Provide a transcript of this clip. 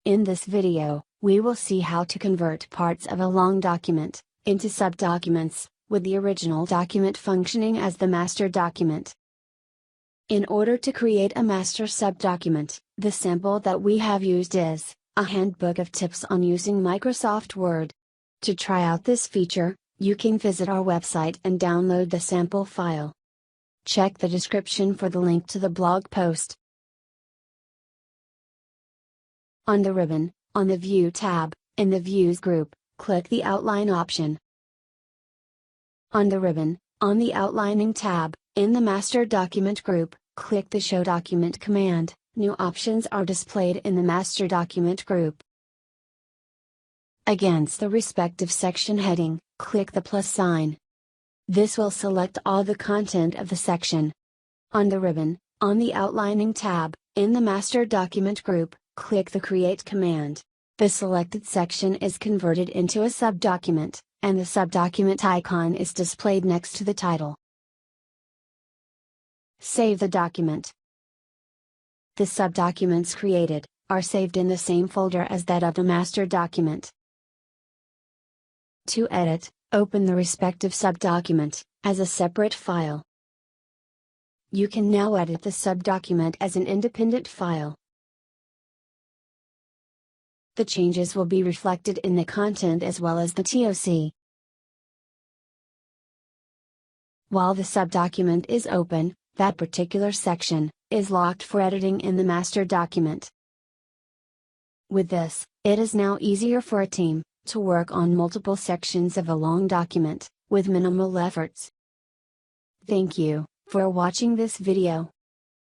In this video, we will see how to convert parts of a long document into subdocuments, with the original document functioning as the master document. In order to create a master subdocument, the sample that we have used is a handbook of tips on using Microsoft Word. To try out this feature, you can visit our website and download the sample file. Check the description for the link to the blog post. On the ribbon, on the View tab, in the Views group, click the Outline option. On the ribbon, on the Outlining tab, in the Master Document group, click the Show Document command. New options are displayed in the Master Document group. Against the respective section heading, click the plus sign. This will select all the content of the section. On the ribbon, on the Outlining tab, in the Master Document group, click the Create command. The selected section is converted into a subdocument, and the subdocument icon is displayed next to the title. Save the document. The subdocuments created are saved in the same folder as that of the master document. To edit, open the respective subdocument as a separate file. You can now edit the subdocument as an independent file. The changes will be reflected in the content as well as the TOC. While the subdocument is open, that particular section is locked for editing in the master document. With this, it is now easier for a team to work on multiple sections of a long document with minimal efforts. Thank you for watching this video.